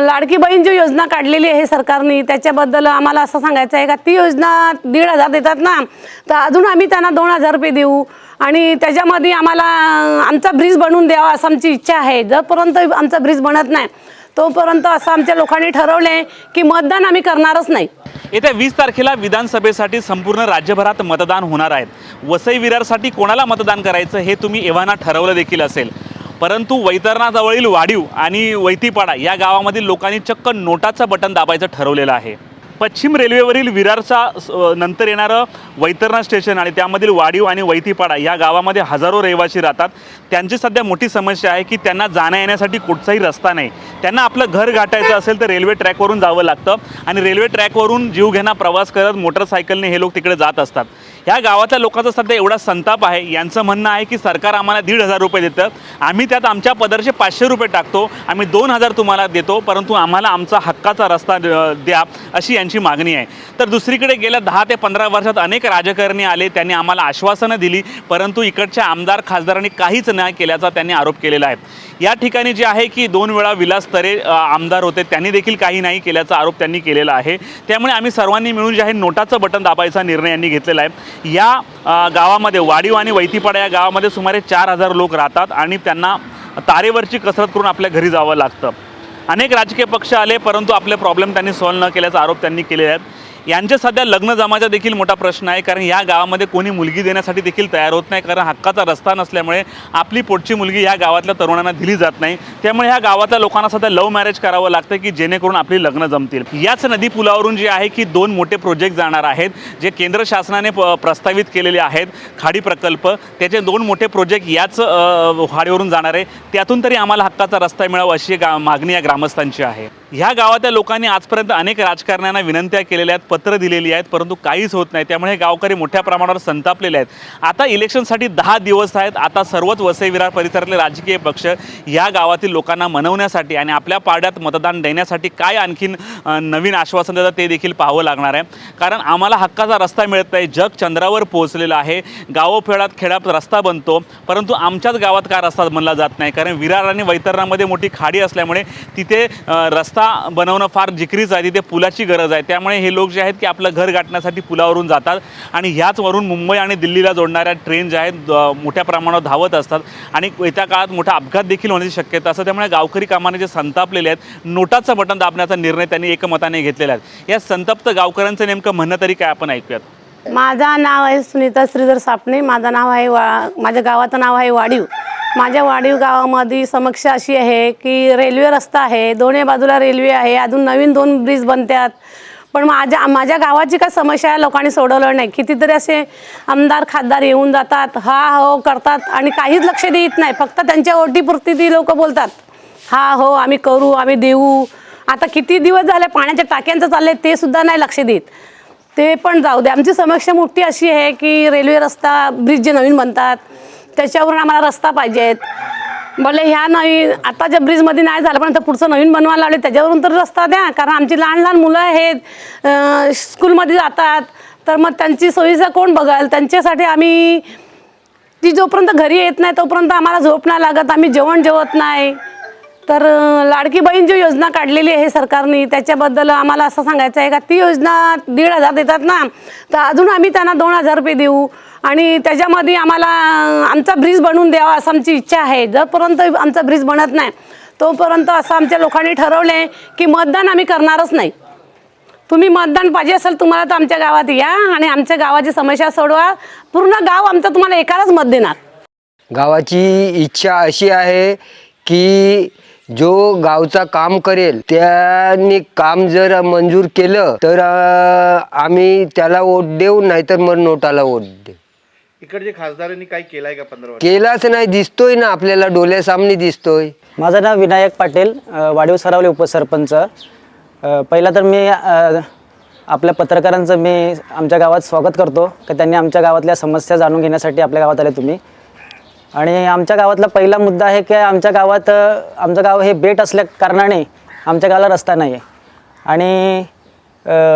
लाडकी बहीण जी योजना काढलेली आहे सरकारने त्याच्याबद्दल आम्हाला असं सांगायचं आहे का ती योजना 1,500 देतात ना, तर अजून आम्ही त्यांना 2,000 रुपये देऊ आणि त्याच्यामध्ये आम्हाला आमचा ब्रिज बनवून द्यावा असं आमची इच्छा आहे। जोपर्यंत आमचा ब्रिज बनत नाही तोपर्यंत असं आमच्या लोकांनी ठरवले की मतदान आम्ही करणारच नाही। येत्या 20 तारखेला विधानसभेसाठी संपूर्ण राज्यभरात मतदान होणार आहेत। वसई विरारसाठी कोणाला मतदान करायचं हे तुम्ही एव्हाना ठरवलं देखील असेल, परंतु वैतरणाजवळील वाडीव आणि वैतीपाडा या गावामधील लोकांनी चक्क नोटाचं बटन दाबायचं ठरवलेलं आहे। पश्चिम रेल्वेवरील विरारचा नंतर येणारं वैतरणा स्टेशन आणि त्यामधील वाडीव आणि वैतीपाडा या गावामध्ये हजारो रहिवासी राहतात। त्यांची सध्या मोठी समस्या आहे की त्यांना जाण्या येण्यासाठी कुठचाही रस्ता नाही। त्यांना आपलं घर गाठायचं असेल तर रेल्वे ट्रॅकवरून जावं लागतं आणि रेल्वे ट्रॅकवरून जीवघेणा प्रवास करत मोटरसायकलने हे लोक तिकडे जात असतात। ह्या गावातल्या लोकांचा सध्या एवढा संताप आहे, यांचं म्हणणं आहे की सरकार आम्हाला 1,500 रुपये देतं, आम्ही त्यात आमच्या पदरचे 500 रुपये टाकतो, आम्ही 2,000 तुम्हाला देतो, परंतु आम्हाला आमचा हक्काचा रस्ता द्या अशी यांची मागणी आहे। तर दुसरीकडे गेल्या 10 ते 15 वर्षात अनेक राजकारणी आले, त्यांनी आम्हाला आश्वासनं दिली, परंतु इकडच्या आमदार खासदारांनी काहीच नाही केल्याचा त्यांनी आरोप केलेला आहे। या ठिकाणी जे आहे की 2 वेळा विलास तरे आमदार होते, त्यांनी देखील काही नाही केल्याचा आरोप त्यांनी केलेला आहे। त्यामुळे आम्ही सर्वांनी मिळून जे आहे नोटाचं बटन दाबायचा निर्णय यांनी घेतलेला आहे। या गावामध्ये वाडीव आणि वैतीपाडा या गावामध्ये सुमारे 4,000 लोक राहतात आणि त्यांना तारेवरची कसरत करून आपल्या घरी जावं लागतं। अनेक राजकीय पक्ष आले, परंतु आपले प्रॉब्लेम त्यांनी सॉल्व्ह न केल्याचा आरोप त्यांनी केलेला आहे। यांचे सध्या लग्न जमायचा देखील मोठा प्रश्न आहे, कारण या गावामध्ये कोणी मुलगी देण्यासाठी देखील तयार होत नाही, कारण हक्काचा रस्ता नसल्यामुळे आपली पोटची मुलगी या गावातल्या तरुणांना दिली जात नाही। त्यामुळे ह्या गावातल्या लोकांना सध्या लव्ह मॅरेज करावं लागतं की जेणेकरून आपली लग्न जमतील। याच नदी पुलावरून जे आहे की 2 मोठे प्रोजेक्ट जाणार आहेत, जे केंद्र शासनाने प्रस्तावित केलेले आहेत, खाडी प्रकल्प, त्याचे 2 मोठे प्रोजेक्ट याच खाडीवरून जाणार आहे। त्यातून तरी आम्हाला हक्काचा रस्ता मिळावा अशी मागणी या ग्रामस्थांची आहे। ह्या गावातल्या लोकांनी आजपर्यंत अनेक राजकारण्यांना विनंत्या केलेल्या आहेत, पत्र दिलेली आहेत, परंतु काहीच होत नाही। त्यामुळे गावकरी मोठ्या प्रमाणावर संतापलेले आहेत। आता इलेक्शनसाठी 10 दिवस आहेत। आता सर्वच वसई विरार परिसरातले राजकीय पक्ष या गावातील लोकांना मनवण्यासाठी आणि आपल्या पाड्यात मतदान देण्यासाठी काय आणखीन नवीन आश्वासन देतात ते देखील पाहावं लागणार आहे, कारण आम्हाला हक्काचा रस्ता मिळत नाही। जग चंद्रावर पोहोचलेलं आहे, गावोखेडात खेड्यात रस्ता बनतो, परंतु आमच्याच गावात का रस्ता बनला जात नाही, कारण विरार आणि वैतरणामध्ये मोठी खाडी असल्यामुळे तिथे रस्ता बनवणं फार जिकरीच आहे, तिथे पुलाची गरज आहे। त्यामुळे हे लोक जे आहेत की आपलं घर गाठण्यासाठी पुलावरून जातात आणि ह्याचवरून मुंबई आणि दिल्लीला जोडणाऱ्या ट्रेन ज्या आहेत मोठ्या प्रमाणावर धावत असतात आणि येत्या काळात मोठा अपघात देखील होण्याची शक्यता असते। त्यामुळे गावकरी कामाने जे संतापलेले आहेत, नोटाचं बटन दाबण्याचा निर्णय त्यांनी एकमताने घेतलेला आहे। या संतप्त गावकऱ्यांचं नेमकं म्हणणं तरी काय आपण ऐकूयात। माझं नाव आहे सुनीता श्रीधर सापणे, माझं नाव आहे माझ्या गावाचं नाव आहे वाडीव। माझ्या वाडीव गावामध्ये समस्या अशी आहे की रेल्वे रस्ता आहे, दोन्ही बाजूला रेल्वे आहे, अजून नवीन 2 ब्रिज बनतात, पण माझ्या गावाची काय समस्या आहे लोकांनी सोडवलं नाही। कितीतरी असे आमदार खासदार येऊन जातात, हा हो करतात आणि काहीच लक्ष देत नाही, फक्त त्यांच्या ओटीपुरती ती लोक बोलतात हा हो आम्ही करू, आम्ही देऊ। आता किती दिवस झाले पाण्याच्या टाक्यांचं चाललंय ते सुद्धा नाही लक्ष देत, ते पण जाऊ दे। आमची समस्या मोठी अशी आहे की रेल्वे रस्ता ब्रिज जे नवीन बनतात त्याच्यावरून आम्हाला रस्ता पाहिजेत, भले ह्या नवीन आताच्या ब्रिजमध्ये नाही झालं पण पुढचं नवीन बनवायला लावले त्याच्यावरून तर रस्ता द्या, कारण आमची लहान मुलं आहेत स्कूलमध्ये जातात, तर मग त्यांची सोयीचा कोण बघाल। त्यांच्यासाठी आम्ही ती जोपर्यंत घरी येत नाही तोपर्यंत आम्हाला झोप नाही लागत, आम्ही जेवण जेवत नाही। तर लाडकी बहीण जी योजना काढलेली आहे सरकारने त्याच्याबद्दल आम्हाला असं सांगायचं आहे का ती योजना 1,500 देतात ना, तर अजून आम्ही त्यांना 2,000 रुपये देऊ आणि त्याच्यामध्ये आम्हाला आमचा ब्रिज बनवून द्यावा असं आमची इच्छा आहे। जोपर्यंत आमचा ब्रिज बनत नाही तोपर्यंत असं आमच्या लोकांनी ठरवले की मतदान आम्ही करणारच नाही। तुम्ही मतदान पाहिजे असेल तुम्हाला तर आमच्या गावात या आणि आमच्या गावाची समस्या सोडवा, पूर्ण गाव आमचं तुम्हाला एकालाच मत देणार। गावाची इच्छा अशी आहे की जो गावचा काम करेल त्यांनी काम जर मंजूर केलं तर आम्ही त्याला वोट देऊ, नाहीतर मग नोटाला वोट देऊ। इकडचे खासदारांनी काय केलाय का 15 वर्ष? केलाच नाही, दिसतोय ना आपल्याला, डोळ्यासामने दिसतोय। माझं नाव विनायक पाटील, वाडीव सरावले उपसरपंच। पहिला तर मी आपल्या पत्रकारांचं मी आमच्या गावात स्वागत करतो की त्यांनी आमच्या गावातल्या समस्या जाणून घेण्यासाठी आपल्या गावात आले तुम्ही। आणि आमच्या गावातला पहिला मुद्दा आहे की आमच्या आमचं गाव हे बेट असल्या कारणाने आमच्या गावाला रस्ता नाही आहे आणि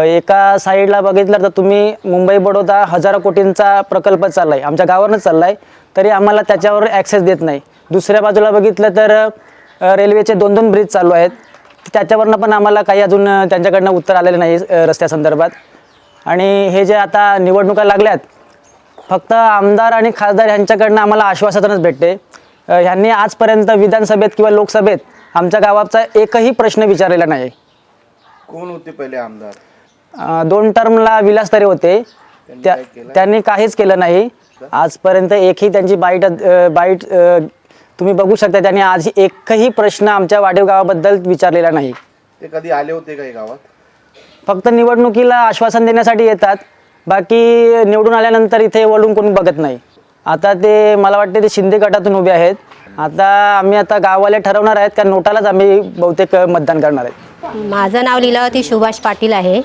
एका साईडला बघितलं तर तुम्ही मुंबई बडोदा हजारो कोटींचा प्रकल्प चालला आहे, आमच्या गावावरच चालला आहे, तरी आम्हाला त्याच्यावर ॲक्सेस देत नाही। दुसऱ्या बाजूला बघितलं तर रेल्वेचे 2 ब्रिज चालू आहेत, त्याच्यावरनं पण आम्हाला काही अजून त्यांच्याकडनं उत्तर आलेलं नाही रस्त्यासंदर्भात. आणि हे जे आता निवडणुका लागल्यात, फक्त आमदार आणि खासदार यांच्याकडनं आम्हाला आश्वासनच भेटते. ह्यांनी आजपर्यंत विधानसभेत किंवा लोकसभेत आमच्या गावाचा एकही प्रश्न विचारलेला नाही. कोण होते पहिले आमदार? 2 टर्मला विलास तरे होते. त्यांनी काहीच केलं नाही आजपर्यंत. एकही त्यांची बाईट तुम्ही बघू शकता. त्यांनी आज एकही प्रश्न आमच्या वाडीव गावाबद्दल विचारलेला नाही. ते कधी आले होते काही गावात? फक्त निवडणुकीला आश्वासन देण्यासाठी येतात, बाकी निवडून आल्यानंतर इथे वळून कोणी बघत नाही. आता ते मला वाटते ते शिंदे गटातून उभे आहेत. आम्ही गाववाले ठरवणार आहेत का नोटालाच आम्ही बहुतेक मतदान करणार आहेत. माझं नाव लीलावती सुभाष पाटील आहे.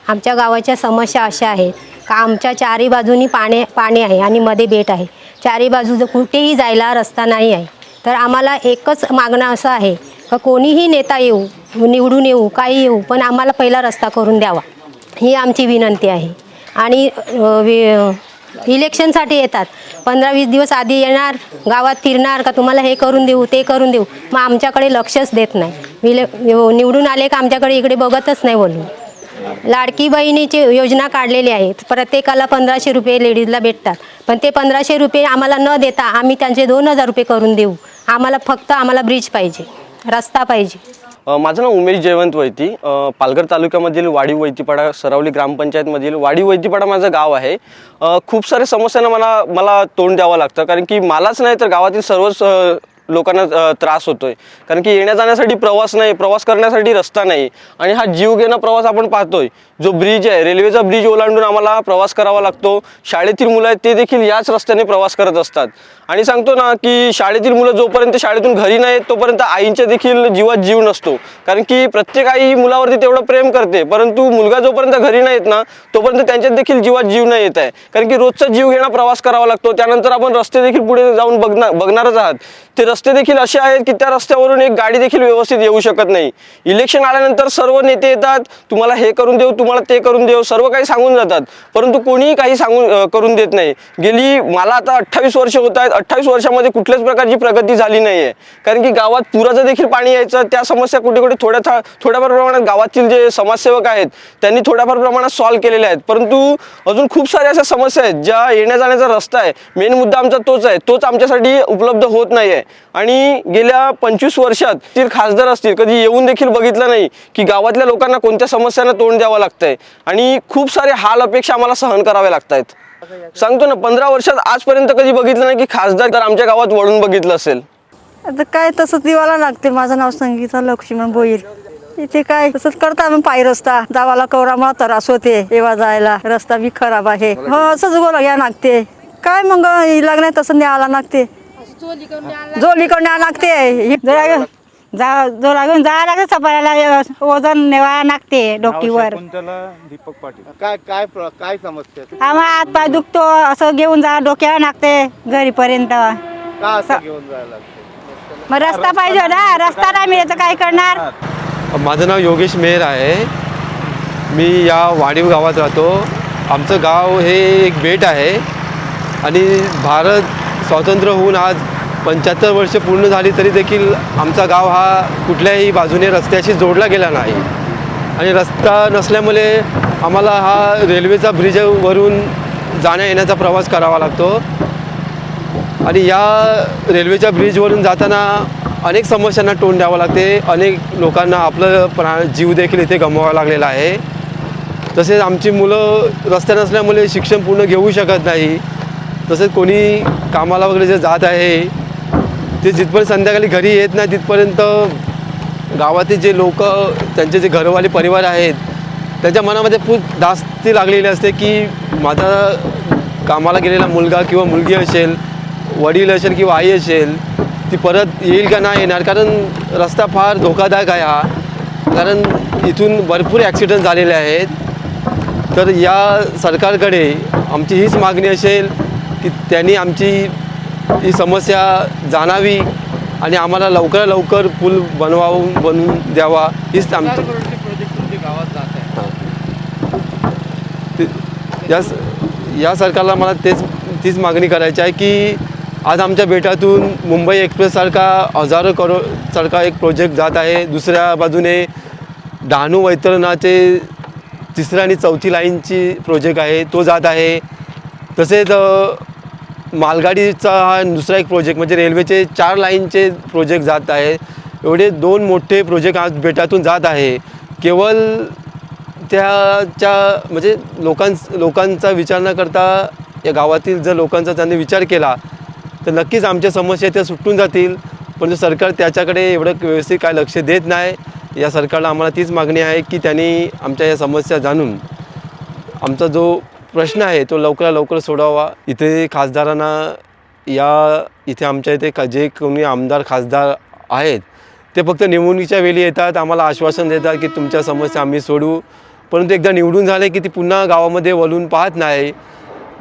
आमच्या गावाच्या समस्या अशा आहेत का आमच्या चारी बाजूनी पाणी आहे आणि मध्ये बेट आहे. चारी बाजू कुठेही जायला रस्ता नाही आहे. तर आम्हाला एकच मागणं असं आहे का कोणीही नेता येऊ, निवडून येऊ, काही येऊ, पण आम्हाला पहिला रस्ता करून द्यावा, ही आमची विनंती आहे. आणि इलेक्शनसाठी येतात, 15-20 दिवस आधी येणार, गावात फिरणार का तुम्हाला हे करून देऊ, ते करून देऊ, मग आमच्याकडे लक्षच देत नाही. निवडून आले का आमच्याकडे इकडे बघतच नाही. बोलून लाडकी बहिणीची योजना काढलेली आहे. प्रत्येकाला 1500 रुपये लेडीजला भेटतात, पण ते 1500 रुपये आम्हाला न देता आम्ही त्यांचे 2000 रुपये करून देऊ. आम्हाला ब्रिज पाहिजे, रस्ता पाहिजे. माझं नाव उमेश जयवंत वैती. पालघर तालुक्यामधील वाडी वैतीपाडा सरावली ग्रामपंचायतमधील वाडी वैतीपाडा माझं गाव आहे. खूप साऱ्या समस्यांना मला तोंड द्यावं लागतं, कारण की मलाच नाही तर गावातील सर्वच लोकांना त्रास होतोय. कारण की येण्या जाण्यासाठी प्रवास नाही, प्रवास करण्यासाठी रस्ता नाही. आणि हा जीवघेणा प्रवास आपण पाहतोय. जो ब्रिज आहे, रेल्वेचा ब्रिज ओलांडून आम्हाला प्रवास करावा लागतो. शाळेतील मुलं आहेत ते देखील याच रस्त्याने प्रवास करत असतात. आणि सांगतो ना की शाळेतील मुलं जोपर्यंत शाळेतून घरी नाही येत तोपर्यंत आईंच्या देखील जीवात जीव नसतो. कारण की प्रत्येक आई मुलावरती तेवढं प्रेम करते, परंतु मुलगा जोपर्यंत घरी नाही येत ना तोपर्यंत त्यांच्यात देखील जीवात जीव नाही येत आहे. कारण की रोजचा जीवघेणा प्रवास करावा लागतो. त्यानंतर आपण रस्ते देखील पुढे जाऊन बघणारच आहात. ते रस्ते देखील असे आहेत की त्या रस्त्यावरून एक गाडी देखील व्यवस्थित येऊ शकत नाही. इलेक्शन आल्यानंतर सर्व नेते येतात, तुम्हाला हे करून देऊ, तुम्हाला ते करून देऊ, सर्व काही सांगून जातात, परंतु कोणीही काही करून देत नाही. मला आता 28 वर्ष होत आहेत. 28 वर्षामध्ये कुठल्याच प्रकारची प्रगती झाली नाही आहे. कारण की गावात पुराचं देखील पाणी यायचं, त्या समस्या कुठे कुठे थोड्याफार प्रमाणात गावातील जे समाजसेवक आहेत त्यांनी थोड्याफार प्रमाणात सॉल्व्ह केलेले आहेत. परंतु अजून खूप साऱ्या अशा समस्या आहेत ज्या येण्या जाण्याचा रस्ता आहे, मेन मुद्दा आमचा तोच आहे, तोच आमच्यासाठी उपलब्ध होत नाही आहे. आणि गेल्या 25 वर्षात खासदार असतील कधी येऊन देखील बघितलं नाही की गावातल्या लोकांना कोणत्या समस्यांना तोंड द्यावं लागतंय. आणि खूप सारे हाल अपेक्षा आम्हाला सहन कराव्या लागत आहेत. सांगतो ना, 15 वर्षात आजपर्यंत कधी बघितलं नाही की खासदार तर आमच्या गावात वळून बघितलं असेल. आता काय तसंच दिवाला लागते. माझं नाव संगीता लक्ष्मण भोईर. इथे काय तसंच करता आम्ही पायी रस्ता जावाला कवरामुळा त्रास होते, येवा जायला रस्ता बी खराब आहे. हो असंच गोला घ्या लागते. काय मग इलाग नाही तसं न्यायला लागते, जोलीकडून न्यायला लागते. जो लागून जायला लागते, सपायला वजन नेवा लागते डोकीवर. काय समस्या? आम्हाला हात पाय दुखतो, असं घेऊन जा डोक्यावर लागते घरीपर्यंत. का असं घेऊन जायला लागतं? मग रस्ता पाहिजे ना, रस्ता नाही मिळत तर काय करणार. माझं नाव योगेश मेहर आहे. मी या वाडीव गावात राहतो. आमचं गाव हे एक बेट आहे आणि भारत स्वातंत्र्य होऊन आज 75 वर्ष पूर्ण झाली तरी देखील आमचा गाव हा कुठल्याही बाजूने रस्त्याशी जोडला गेला नाही. आणि रस्ता नसल्यामुळे आम्हाला हा रेल्वेचा ब्रिजवरून जाण्या येण्याचा प्रवास करावा लागतो. आणि या रेल्वेच्या ब्रिजवरून जाताना अनेक समस्यांना तोंड द्यावं लागते. अनेक लोकांना आपलं जीव देखील इथे गमवावा लागलेला आहे. तसेच आमची मुलं रस्त्या नसल्यामुळे शिक्षण पूर्ण घेऊ शकत नाही. तसेच कोणी कामाला वगैरे जे जात आहे ते जिथपर्यंत संध्याकाळी घरी येत नाही तिथपर्यंत गावातील जे लोक, त्यांचे जे घरवाले परिवार आहेत त्यांच्या मनामध्ये खूप धास्ती लागलेली असते की माझा कामाला गेलेला मुलगा किंवा मुलगी असेल, वडील असेल किंवा आई असेल, ती परत येईल का नाही येणार. कारण रस्ता फार धोकादायक आहे हा. कारण इथून भरपूर ॲक्सिडेंट झालेले आहेत. तर या सरकारकडे आमची हीच मागणी असेल की त्यांनी आमची ही समस्या जाणावी आणि आम्हाला लवकरात लवकर पूल बनवून द्यावा. हीच आमची गावात जात आहे. या सरकारला मला तीच मागणी करायची आहे की आज आमच्या बेटातून मुंबई एक्सप्रेससारखा हजारो करोडसारखा एक प्रोजेक्ट जात आहे. दुसऱ्या बाजूने डहाणू वैतरणाचे 3री आणि 4थी लाईनची प्रोजेक्ट आहे तो जात आहे. तसेच मालगाडीचा हा दुसरा एक प्रोजेक्ट म्हणजे रेल्वेचे 4 लाईनचे प्रोजेक्ट जात आहे. एवढे 2 मोठे प्रोजेक्ट आज बेटातून जात आहे. केवळ त्याच्या म्हणजे लोकांचा विचार न करता या गावातील जर लोकांचा त्यांनी विचार केला तर नक्कीच आमच्या समस्या त्या सुटून जातील. परंतु सरकार त्याच्याकडे एवढं व्यवस्थित काय लक्ष देत नाही. या सरकारला आम्हाला तीच मागणी आहे की त्यांनी आमच्या या समस्या जाणून आमचा जो प्रश्न आहे तो लवकरात लवकर सोडावा. इथे खासदारांना इथे आमच्या इथे जे कोणी आमदार खासदार आहेत ते फक्त निवडणुकीच्या वेळी येतात, आम्हाला आश्वासन देतात की तुमच्या समस्या आम्ही सोडवू. परंतु एकदा निवडून झाले की ती पुन्हा गावामध्ये वळून पाहत नाही.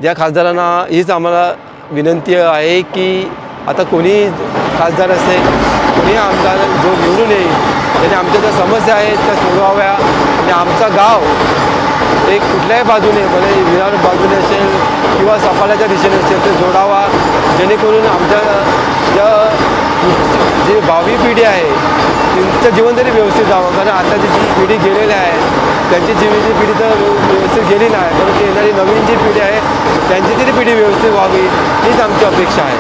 या खासदारांना हीच आम्हाला विनंती आहे की आता कोणी खासदार असेल कोणी आमदार जो निवडून येईल त्याने आमच्या ज्या समस्या आहेत त्या सोडवाव्या आणि आमचा गाव एक कुठल्याही बाजूने भले विरार बाजूने असेल किंवा सफाळ्याच्या दिशेने असेल ते जोडावा, जेणेकरून आमच्या जी भावी पिढी आहे त्यांचं जीवन तरी व्यवस्थित जावं. कारण आताची जी पिढी गेलेली आहे त्यांची जीवनाची पिढी तर व्यवस्थित गेली नाही, परंतु येणारी नवीन जी पिढी आहे त्यांची तरी पिढी व्यवस्थित व्हावी हीच आमची अपेक्षा आहे.